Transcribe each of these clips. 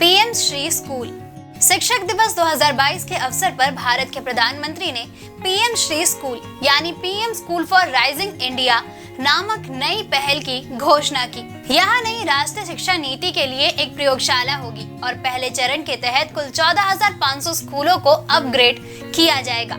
PM Shri school. शिक्षक दिवस 2022 के अवसर पर भारत के प्रधानमंत्री ने पीएम श्री स्कूल यानी PM school for rising India नामक नई पहल की घोषणा की। यह नई राष्ट्रीय शिक्षा नीति के लिए एक प्रयोगशाला होगी और पहले चरण के तहत कुल 14,500 स्कूलों को अपग्रेड किया जाएगा।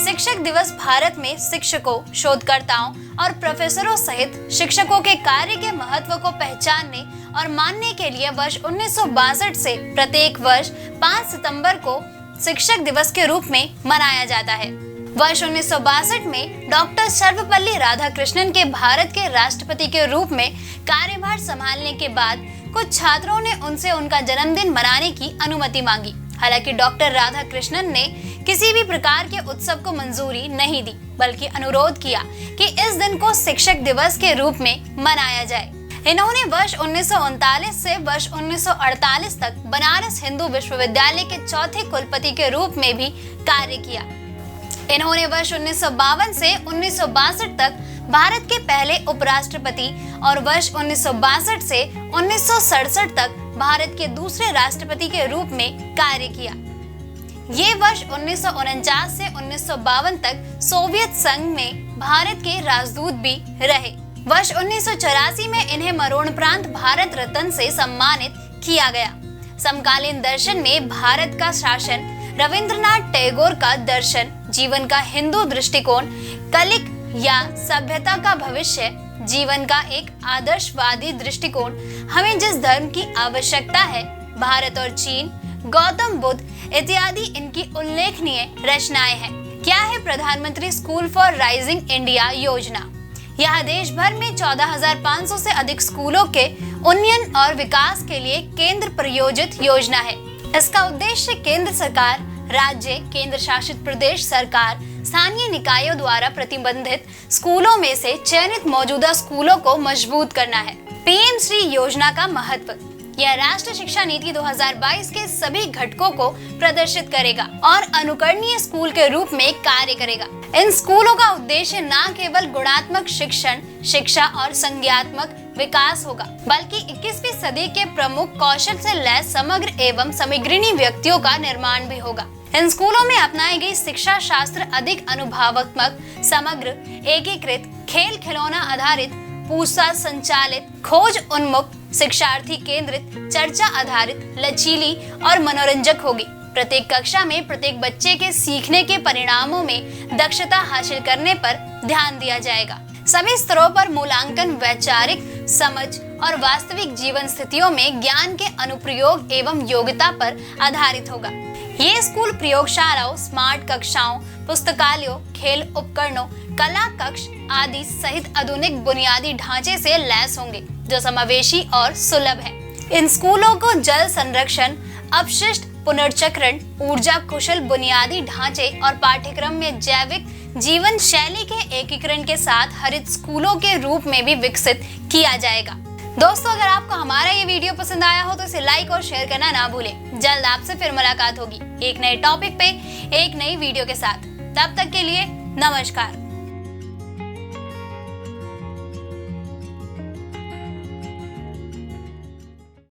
शिक्षक दिवस भारत में शिक्षकों, शोधकर्ताओं और प्रोफेसरों सहित शिक्षकों के कार्य के महत्व को पहचानने और मानने के लिए वर्ष 1962 से प्रत्येक वर्ष 5 सितंबर को शिक्षक दिवस के रूप में मनाया जाता है। वर्ष 1962 में डॉक्टर सर्वपल्ली राधाकृष्णन के भारत के राष्ट्रपति के रूप में कार्यभार संभालने के बाद कुछ छात्रों ने उनसे उनका जन्मदिन मनाने की अनुमति मांगी। हालांकि डॉक्टर राधाकृष्णन ने किसी भी प्रकार के उत्सव को मंजूरी नहीं दी, बल्कि अनुरोध किया कि इस दिन को शिक्षक दिवस के रूप में मनाया जाए। इन्होंने वर्ष 1939 से वर्ष 1948 तक बनारस हिंदू विश्वविद्यालय के चौथे कुलपति के रूप में भी कार्य किया। इन्होंने वर्ष 1952 से 1962 तक भारत के पहले उपराष्ट्रपति और वर्ष 1962 से 1967 तक भारत के दूसरे राष्ट्रपति के रूप में कार्य किया। ये वर्ष 1949 से 1952 तक सोवियत संघ में भारत के राजदूत भी रहे। वर्ष 1984 में इन्हें मरणोपरांत भारत रत्न से सम्मानित किया गया। समकालीन दर्शन में भारत का शासन, रविंद्रनाथ टैगोर का दर्शन, जीवन का हिंदू दृष्टिकोण, कलिक या सभ्यता का भविष्य, जीवन का एक आदर्शवादी दृष्टिकोण, हमें जिस धर्म की आवश्यकता है, भारत और चीन, गौतम बुद्ध इत्यादि इनकी उल्लेखनीय रचनाएं हैं। क्या है प्रधानमंत्री स्कूल फॉर राइजिंग इंडिया योजना? यह देश भर में 14,500 से अधिक स्कूलों के उन्नयन और विकास के लिए केंद्र प्रायोजित योजना है। इसका उद्देश्य केंद्र सरकार, राज्य, केंद्र शासित प्रदेश सरकार, स्थानीय निकायों द्वारा प्रतिबंधित स्कूलों में से चयनित मौजूदा स्कूलों को मजबूत करना है। पीएम श्री योजना का महत्व। यह राष्ट्रीय शिक्षा नीति 2022 के सभी घटकों को प्रदर्शित करेगा और अनुकरणीय स्कूल के रूप में कार्य करेगा। इन स्कूलों का उद्देश्य न केवल गुणात्मक शिक्षण, शिक्षा और संज्ञानात्मक विकास होगा, बल्कि 21वीं सदी के प्रमुख कौशल से लैस समग्र एवं समग्रिणी व्यक्तियों का निर्माण भी होगा। इन स्कूलों में अपनाई गई शिक्षा शास्त्र अधिक अनुभवात्मक, समग्र, एकीकृत, खेल खिलौना आधारित, पूछताछ संचालित, खोज उन्मुख, शिक्षार्थी केंद्रित, चर्चा आधारित, लचीली और मनोरंजक होगी। प्रत्येक कक्षा में प्रत्येक बच्चे के सीखने के परिणामों में दक्षता हासिल करने पर ध्यान दिया जाएगा। सभी स्तरों पर मूल्यांकन वैचारिक समझ और वास्तविक जीवन स्थितियों में ज्ञान के अनुप्रयोग एवं योग्यता पर आधारित होगा। ये स्कूल प्रयोगशालाओं, स्मार्ट कक्षाओं, पुस्तकालयों, खेल उपकरणों, कला कक्ष आदि सहित आधुनिक बुनियादी ढांचे से लैस होंगे, जो समावेशी और सुलभ है। इन स्कूलों को जल संरक्षण, अपशिष्ट पुनर्चक्रण, ऊर्जा कुशल बुनियादी ढांचे और पाठ्यक्रम में जैविक जीवन शैली के एकीकरण के साथ हरित स्कूलों के रूप में भी विकसित किया जाएगा। दोस्तों, अगर आपको हमारा ये वीडियो पसंद आया हो तो इसे लाइक और शेयर करना ना भूलें। जल्द आपसे फिर मुलाकात होगी एक नए टॉपिक पे, एक नई वीडियो के साथ। तब तक के लिए नमस्कार।